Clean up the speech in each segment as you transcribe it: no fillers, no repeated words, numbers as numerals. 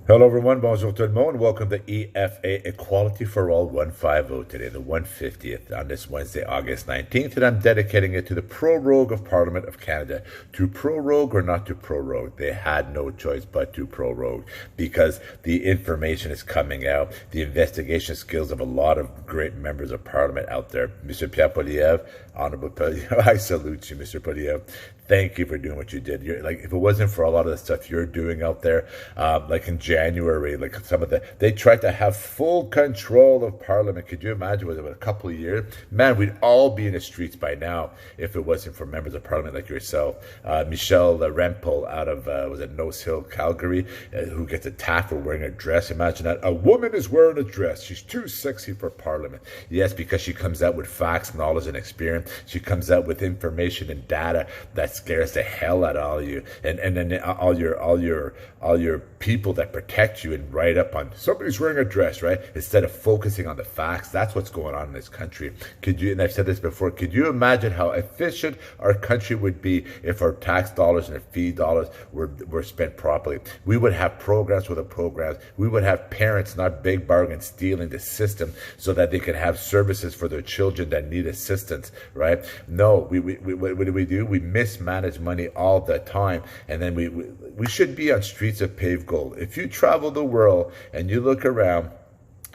Hello everyone, bonjour tout le monde. Welcome to EFA Equality for All 150 today, the 150th on this Wednesday, August 19th, and I'm dedicating it to the Prorogue of Parliament of Canada. To prorogue or not to prorogue? They had no choice but to prorogue because the information is coming out, the investigation skills of a lot of great members of Parliament out there. Mr. Pierre Poilievre, Honourable Poilievre, I salute you, Mr. Poilievre. Thank you for doing what you did. If it wasn't for a lot of the stuff you're doing out there, like in January, like they tried to have full control of Parliament. Could you imagine? Was it a couple of years? Man, we'd all be in the streets by now if it wasn't for members of Parliament like yourself. Michelle Rempel out of, was it Nose Hill, Calgary, who gets attacked for wearing a dress. Imagine that. A woman is wearing a dress. She's too sexy for Parliament. Yes, because she comes out with facts, knowledge, and experience. She comes out with information and data that scares the hell out of all you, and then all your people that protect you and write up on somebody's wearing a dress, right? Instead of focusing on the facts. That's what's going on in this country. And I've said this before, could you imagine how efficient our country would be if our tax dollars and our fee dollars were spent properly? We would have programs with the programs. We would have parents not big bargain stealing the system so that they could have services for their children that need assistance, right? No, what do? We mismanage money all the time, and then we should be on streets of paved gold. If you travel the world and you look around,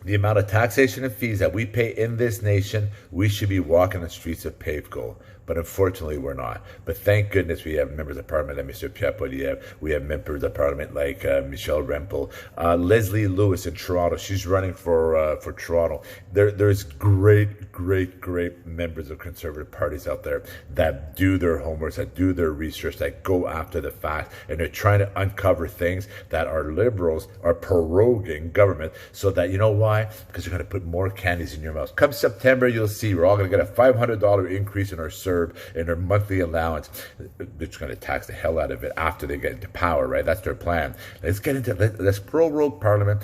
the amount of taxation and fees that we pay in this nation, we should be walking the streets of paved gold. But unfortunately, we're not. But thank goodness we have members of Parliament like Mr. Pierre Poilievre. We have members of Parliament like Michelle Rempel. Leslie Lewis in Toronto. She's running for Toronto. There's great members of conservative parties out there that do their homework, that do their research, that go after the facts, and they're trying to uncover things that our liberals are proroguing government so that, you know why? Because they're going to put more candies in your mouth. Come September, you'll see we're all going to get a $500 increase in our in their monthly allowance. They're just going to tax the hell out of it after they get into power, right? That's their plan. Let's prorogue Parliament.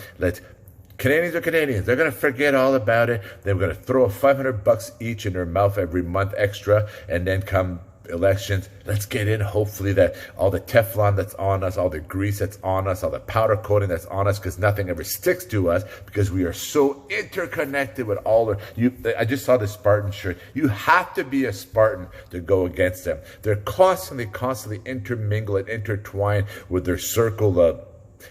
Canadians are Canadians. They're going to forget all about it. They're going to throw $500 each in their mouth every month extra, and then come elections, let's get in. Hopefully that all the Teflon that's on us, all the grease that's on us, all the powder coating that's on us, because nothing ever sticks to us, because we are so interconnected with I just saw the Spartan shirt. You have to be a Spartan to go against them. They're constantly intermingled and intertwined with their circle of,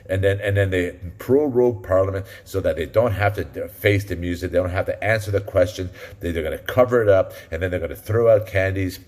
and then they prorogue Parliament so that they don't have to face the music, they don't have to answer the question. They're going to cover it up, and then they're going to throw out candies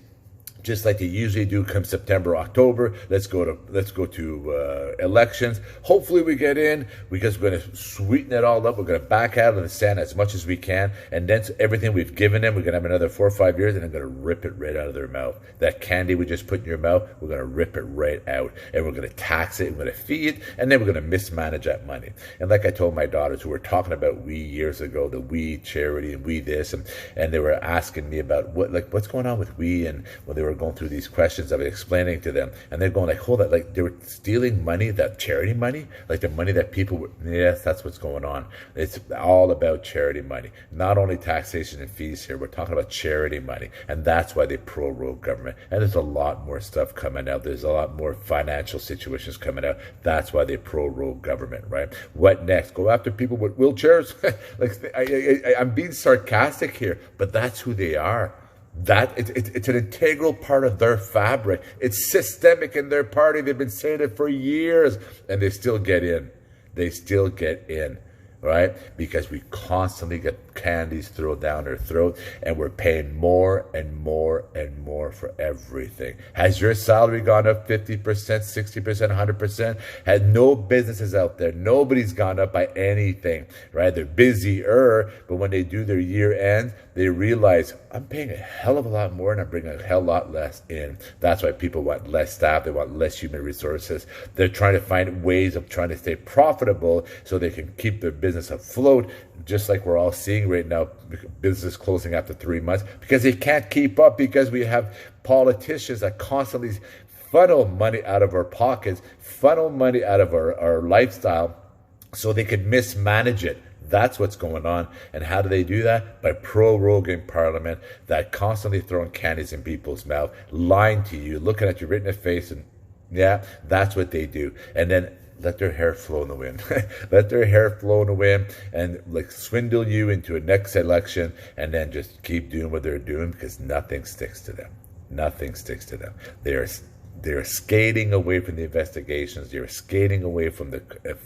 just like they usually do come September, October. Let's go to elections. Hopefully we get in, because we're going to sweeten it all up. We're going to back out of the sand as much as we can. And then everything we've given them, we're going to have another 4 or 5 years, and I'm going to rip it right out of their mouth. That candy we just put in your mouth, we're going to rip it right out. And we're going to tax it, we're going to feed it, and then we're going to mismanage that money. And like I told my daughters who were talking about we years ago, the we charity and we this, and they were asking me about what's going on with we, and when they were going through these questions, I was explaining to them, and they're going like, hold on, like they were stealing money, that charity money, like the money that people were, yes, that's what's going on. It's all about charity money, not only taxation and fees here. We're talking about charity money, and that's why they prorogue government. And there's a lot more stuff coming out. There's a lot more financial situations coming out. That's why they prorogue government, right? What next? Go after people with wheelchairs? I'm being sarcastic here, but that's who they are. It's an integral part of their fabric. It's systemic in their party. They've been saying it for years, and they still get in. They still get in, right? Because we constantly get candies thrown down their throat, and we're paying more and more and more for everything. Has your salary gone up 50%, 60%, 100%? Had no businesses out there. Nobody's gone up by anything, right? They're busier, but when they do their year end, they realize, I'm paying a hell of a lot more and I'm bringing a hell lot less in. That's why people want less staff. They want less human resources. They're trying to find ways of trying to stay profitable so they can keep their business afloat, just like we're all seeing right now, business closing after 3 months because they can't keep up, because we have politicians that constantly funnel money out of our pockets, funnel money out of our lifestyle so they can mismanage it. That's what's going on. And how do they do that? By proroguing Parliament, that constantly throwing candies in people's mouth, lying to you, looking at you right in the face, and yeah, that's what they do. And then let their hair flow in the wind. Let their hair flow in the wind and like swindle you into a next election, and then just keep doing what they're doing, because nothing sticks to them. Nothing sticks to them. They're skating away from the investigations. They're skating away from the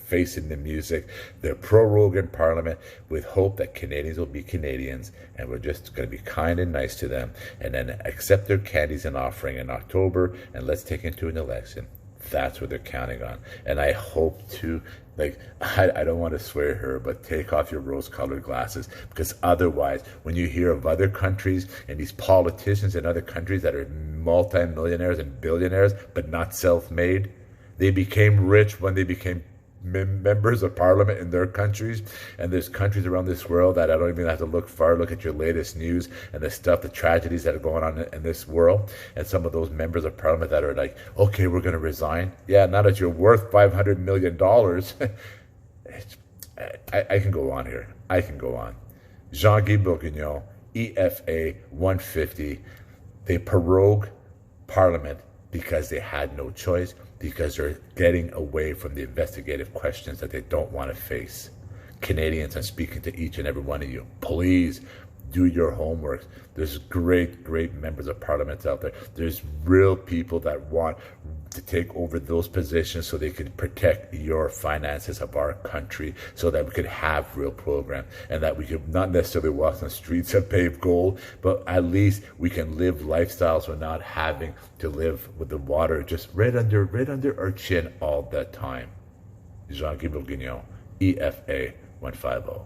facing the music. They're prorogue in Parliament with hope that Canadians will be Canadians, and we're just going to be kind and nice to them, and then accept their candies and offering in October, and let's take into an election. That's what they're counting on. And I hope to, like, I don't want to swear here, but take off your rose-colored glasses, because otherwise, when you hear of other countries and these politicians in other countries that are multi-millionaires and billionaires, but not self-made, they became rich when they became members of parliament in their countries. And there's countries around this world that I don't even have to look far. Look at your latest news and the stuff, the tragedies that are going on in this world, and some of those members of parliament that are like, okay, we're going to resign. Yeah, now that you're worth $500 million. I can go on here. I can go on. Jean-Guy Bourguignon, EFA150, they prorogue parliament because they had no choice, because they're getting away from the investigative questions that they don't want to face. Canadians, I'm speaking to each and every one of you. Please do your homework. There's great members of parliament out there. There's real people that want to take over those positions so they can protect your finances of our country, so that we could have real program, and that we could not necessarily walk on the streets of paved gold, but at least we can live lifestyles without having to live with the water just right under our chin all the time. Jean-Guy Bourguignon, EFA150.